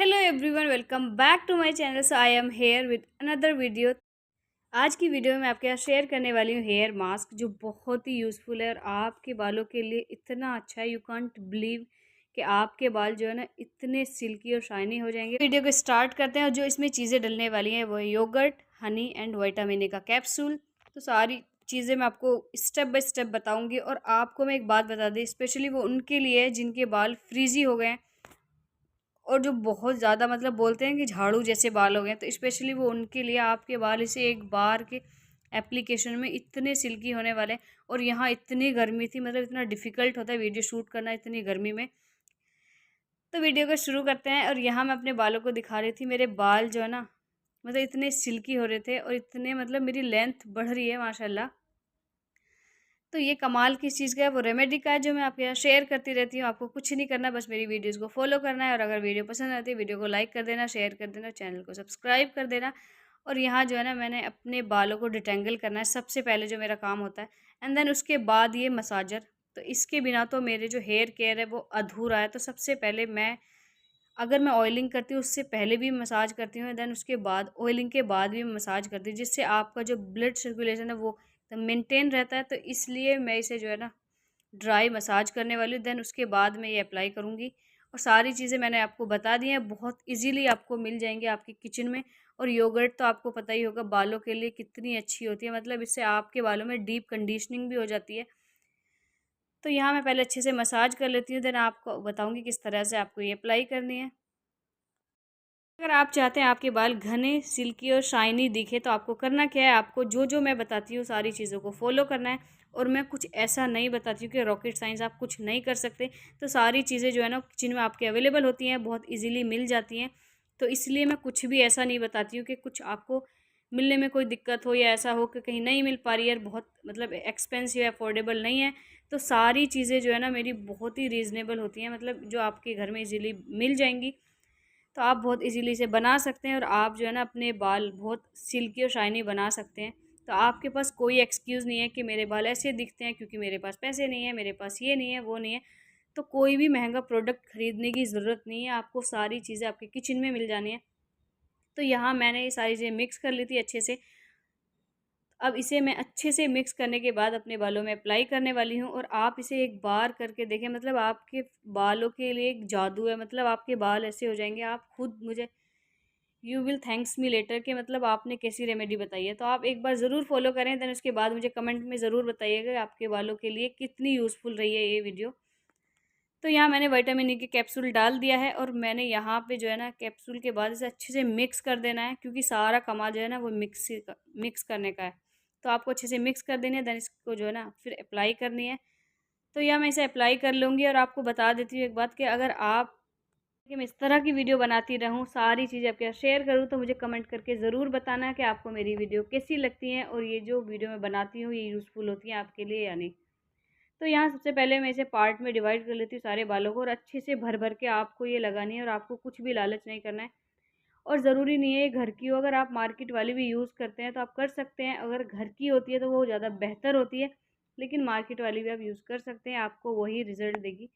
Hello everyone, welcome back to my channel. So I am here with another video. आज की video में आपके साथ शेयर करने वाली हूँ हेयर मास्क, जो बहुत ही यूज़फुल है और आपके बालों के लिए इतना अच्छा है। यू कांट बिलीव कि आपके बाल जो है ना इतने सिल्की और शाइनी हो जाएंगे। वीडियो को स्टार्ट करते हैं और जो इसमें चीज़ें डलने वाली हैं वो है yogurt, honey and vitamin A का कैप्सूल। तो सारी चीज़ें मैं आपको स्टेप बाय स्टेप बताऊँगी। और आपको मैं एक बात बता दी, स्पेशली वो उनके लिए है जिनके बाल फ्रीजी हो गए हैं और जो बहुत ज़्यादा मतलब बोलते हैं कि झाड़ू जैसे बाल हो गए, तो स्पेशली वो उनके लिए आपके बाल इसे एक बार के एप्लीकेशन में इतने सिल्की होने वाले हैं। और यहाँ इतनी गर्मी थी, मतलब इतना डिफ़िकल्ट होता है वीडियो शूट करना इतनी गर्मी में। तो वीडियो को शुरू करते हैं। और यहाँ मैं अपने बालों को दिखा रही थी। मेरे बाल जो है ना मतलब इतने सिल्की हो रहे थे और इतने मतलब मेरी लेंथ बढ़ रही है माशाल्लाह। तो ये कमाल किस चीज़ का है, वो रेमेडी का है, जो मैं आपके यहाँ शेयर करती रहती हूँ। आपको कुछ नहीं करना, बस मेरी वीडियोस को फॉलो करना है। और अगर वीडियो पसंद आती है, वीडियो को लाइक कर देना, शेयर कर देना, चैनल को सब्सक्राइब कर देना। और यहाँ जो है ना मैंने अपने बालों को डिटेंगल करना है सबसे पहले, जो मेरा काम होता है। एंड देन उसके बाद ये मसाजर। तो इसके बिना तो मेरे जो हेयर केयर है वो अधूरा है। तो सबसे पहले मैं, अगर मैं ऑयलिंग करती हूँ उससे पहले भी मसाज करती हूँ, देन उसके बाद ऑयलिंग के बाद भी मसाज करती हूँ, जिससे आपका जो ब्लड सर्कुलेशन है वो मेंटेन रहता है। तो इसलिए मैं इसे जो है ना ड्राई मसाज करने वाली हूँ। देन उसके बाद मैं ये अप्लाई करूँगी। और सारी चीज़ें मैंने आपको बता दी हैं, बहुत इजीली आपको मिल जाएंगे आपकी किचन में। और योगर्ट तो आपको पता ही होगा बालों के लिए कितनी अच्छी होती है, मतलब इससे आपके बालों में डीप कंडीशनिंग भी हो जाती है। तो यहाँ मैं पहले अच्छे से मसाज कर लेती हूँ, देन आपको बताऊँगी किस तरह से आपको ये अप्लाई करनी है। अगर आप चाहते हैं आपके बाल घने, सिल्की और शाइनी दिखे, तो आपको करना क्या है, आपको जो जो मैं बताती हूँ सारी चीज़ों को फॉलो करना है। और मैं कुछ ऐसा नहीं बताती हूँ कि रॉकेट साइंस आप कुछ नहीं कर सकते। तो सारी चीज़ें जो है ना किचन में आपके अवेलेबल होती हैं, बहुत इजीली मिल जाती हैं। तो इसलिए मैं कुछ भी ऐसा नहीं बताती हूँ कि कुछ आपको मिलने में कोई दिक्कत हो या ऐसा हो कि कहीं नहीं मिल पा रही है, बहुत मतलब एक्सपेंसिव है, अफोर्डेबल नहीं है। तो सारी चीज़ें जो है ना मेरी बहुत ही रीज़नेबल होती हैं, मतलब जो आपके घर में इजीली मिल जाएंगी। तो आप बहुत इजीली इसे बना सकते हैं और आप जो है ना अपने बाल बहुत सिल्की और शाइनी बना सकते हैं। तो आपके पास कोई एक्सक्यूज़ नहीं है कि मेरे बाल ऐसे दिखते हैं क्योंकि मेरे पास पैसे नहीं है, मेरे पास ये नहीं है, वो नहीं है। तो कोई भी महंगा प्रोडक्ट ख़रीदने की ज़रूरत नहीं है, आपको सारी चीज़ें आपके किचन में मिल जानी है। तो यहाँ मैंने ये सारी चीज़ें मिक्स कर ली थी अच्छे से। अब इसे मैं अच्छे से मिक्स करने के बाद अपने बालों में अप्लाई करने वाली हूँ। और आप इसे एक बार करके देखें, मतलब आपके बालों के लिए एक जादू है, मतलब आपके बाल ऐसे हो जाएंगे, आप खुद मुझे you will thanks me later कि मतलब आपने कैसी रेमेडी बताई है। तो आप एक बार ज़रूर फॉलो करें, देन उसके बाद मुझे कमेंट में ज़रूर बताइएगा कि आपके बालों के लिए कितनी यूज़फुल रही है ये वीडियो। तो यहाँ मैंने विटामिन ई के कैप्सूल डाल दिया है और मैंने यहाँ पे जो है ना कैप्सूल के बाद इसे अच्छे से मिक्स कर देना है, क्योंकि सारा कमाल जो है ना वो मिक्स करने का है। तो आपको अच्छे से मिक्स कर देनी है, देन इसको जो है ना फिर अप्लाई करनी है। तो यह मैं इसे अप्लाई कर लूँगी। और आपको बता देती हूँ एक बात, कि अगर आप कि मैं इस तरह की वीडियो बनाती रहूँ, सारी चीज़ें आपके साथ शेयर करूँ, तो मुझे कमेंट करके ज़रूर बताना कि आपको मेरी वीडियो कैसी लगती हैं और ये जो वीडियो मैं बनाती हूँ ये यूज़फुल होती हैं आपके लिए या नहीं। तो यहाँ सबसे पहले मैं इसे पार्ट में डिवाइड कर लेती हूँ सारे बालों को, और अच्छे से भर भर के आपको ये लगानी है। और आपको कुछ भी लालच नहीं करना है। और ज़रूरी नहीं है ये घर की हो, अगर आप मार्केट वाली भी यूज़ करते हैं तो आप कर सकते हैं। अगर घर की होती है तो वो ज़्यादा बेहतर होती है, लेकिन मार्केट वाली भी आप यूज़ कर सकते हैं, आपको वही रिज़ल्ट देगी।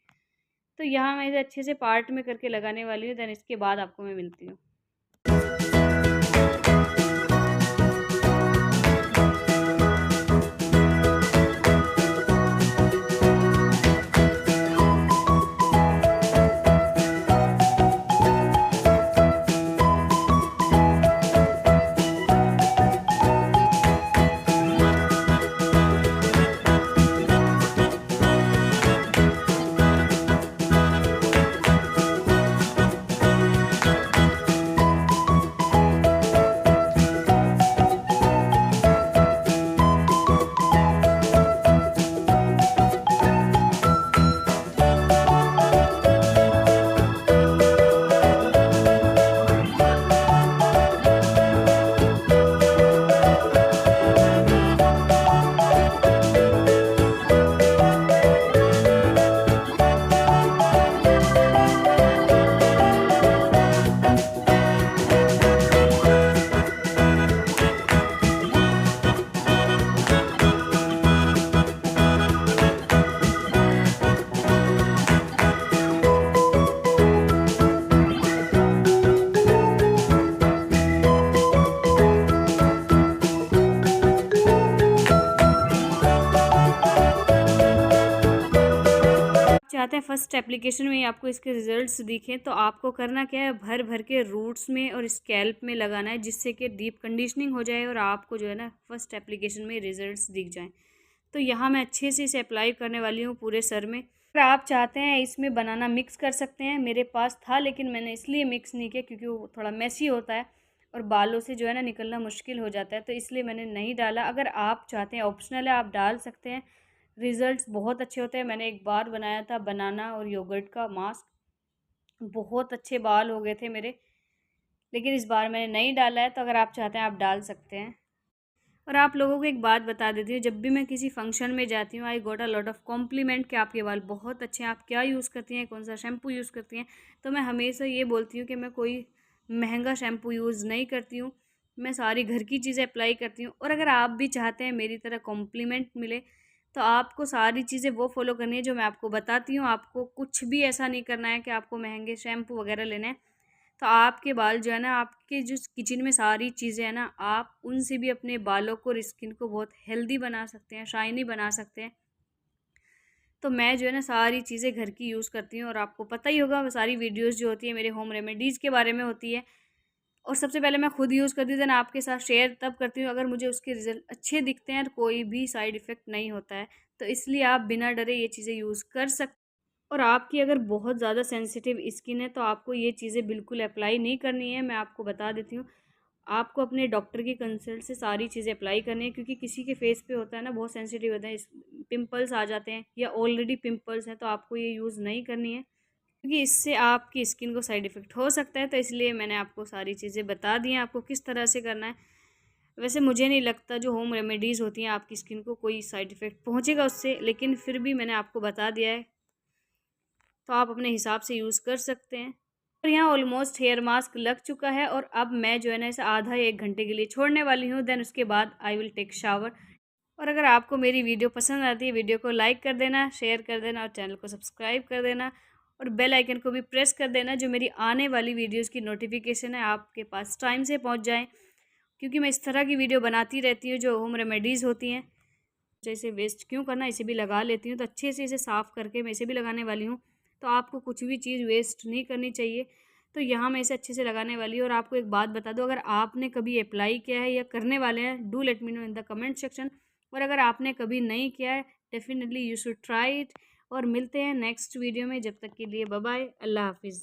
तो यहाँ मैं इसे अच्छे से पार्ट में करके लगाने वाली हूँ, देन इसके बाद आपको मैं मिलती हूँ। चाहते हैं फर्स्ट एप्लीकेशन में ही आपको इसके रिजल्ट्स दिखें, तो आपको करना क्या है, भर भर के रूट्स में और स्कैल्प में लगाना है, जिससे कि डीप कंडीशनिंग हो जाए और आपको जो है ना फर्स्ट एप्लीकेशन में रिजल्ट्स दिख जाएं। तो यहाँ मैं अच्छे से इसे अप्लाई करने वाली हूँ पूरे सर में। अगर आप चाहते हैं इसमें बनाना मिक्स कर सकते हैं, मेरे पास था लेकिन मैंने इसलिए मिक्स नहीं किया क्योंकि वो थोड़ा मेसी होता है और बालों से जो है ना निकलना मुश्किल हो जाता है, तो इसलिए मैंने नहीं डाला। अगर आप चाहते हैं, ऑप्शनल है, आप डाल सकते हैं। रिज़ल्ट्स बहुत अच्छे होते हैं। मैंने एक बार बनाया था बनाना और योगर्ट का मास्क, बहुत अच्छे बाल हो गए थे मेरे, लेकिन इस बार मैंने नहीं डाला है। तो अगर आप चाहते हैं आप डाल सकते हैं। और आप लोगों को एक बात बता देती हूँ, जब भी मैं किसी फंक्शन में जाती हूँ, I got a lot of compliment कि आपके बाल बहुत अच्छे हैं, आप क्या यूज़ करती हैं, कौन सा शैम्पू यूज़ करती हैं। तो मैं हमेशा ये बोलती हूँ कि मैं कोई महंगा शैम्पू यूज़ नहीं करती हूँ, मैं सारी घर की चीज़ें अप्लाई करती हूँ। और अगर आप भी चाहते हैं मेरी तरह कॉम्प्लीमेंट मिले, तो आपको सारी चीज़ें वो फॉलो करनी है जो मैं आपको बताती हूँ। आपको कुछ भी ऐसा नहीं करना है कि आपको महंगे शैम्पू वगैरह लेने हैं। तो आपके बाल जो है ना, आपके जो किचन में सारी चीज़ें हैं ना, आप उनसे भी अपने बालों को और स्किन को बहुत हेल्दी बना सकते हैं, शाइनी बना सकते हैं। तो मैं जो है ना सारी चीज़ें घर की यूज़ करती हूँ और आपको पता ही होगा, वो सारी वीडियोज़ जो होती है मेरे होम रेमेडीज़ के बारे में होती है। और सबसे पहले मैं खुद यूज़ करती हूँ, देन आपके साथ शेयर तब करती हूँ अगर मुझे उसके रिज़ल्ट अच्छे दिखते हैं और कोई भी साइड इफ़ेक्ट नहीं होता है। तो इसलिए आप बिना डरे ये चीज़ें यूज़ कर सकते। और आपकी अगर बहुत ज़्यादा सेंसिटिव स्किन है तो आपको ये चीज़ें बिल्कुल अप्लाई नहीं करनी है, मैं आपको बता देती हूँ। आपको अपने डॉक्टर की कंसल्ट से सारी चीज़ें अप्लाई करनी है, क्योंकि किसी के फेस पे होता है ना, बहुत सेंसिटिव होता है, पिंपल्स आ जाते हैं या ऑलरेडी पिंपल्स हैं, तो आपको ये यूज़ नहीं करनी है, क्योंकि इससे आपकी स्किन को साइड इफ़ेक्ट हो सकता है। तो इसलिए मैंने आपको सारी चीज़ें बता दी हैं, आपको किस तरह से करना है। वैसे मुझे नहीं लगता जो होम रेमेडीज़ होती हैं आपकी स्किन को कोई साइड इफ़ेक्ट पहुँचेगा उससे, लेकिन फिर भी मैंने आपको बता दिया है, तो आप अपने हिसाब से यूज़ कर सकते हैं। और यहाँ ऑलमोस्ट हेयर मास्क लग चुका है और अब मैं जो है ना इसे आधा 1 घंटे के लिए छोड़ने वाली हूँ, देन उसके बाद आई विल टेक शावर। और अगर आपको मेरी वीडियो पसंद आती है, वीडियो को लाइक कर देना, शेयर कर देना और चैनल को सब्सक्राइब कर देना और बेल आइकन को भी प्रेस कर देना, जो मेरी आने वाली वीडियोज़ की नोटिफिकेशन है आपके पास टाइम से पहुँच जाएँ, क्योंकि मैं इस तरह की वीडियो बनाती रहती हूँ जो होम रेमेडीज़ होती हैं। इसे वेस्ट क्यों करना, इसे भी लगा लेती हूँ। तो अच्छे से इसे साफ़ करके मैं इसे भी लगाने वाली हूँ। तो आपको कुछ भी चीज़ वेस्ट नहीं करनी चाहिए। तो यहाँ मैं इसे अच्छे से लगाने वाली हूँ। और आपको एक बात बता दूँ, अगर आपने कभी अप्लाई किया है या करने वाले हैं, do let me know in the comment section. और अगर आपने कभी नहीं किया है, definitely you should try it. और मिलते हैं नेक्स्ट वीडियो में, जब तक के लिए बाय बाय, अल्लाह हाफिज़।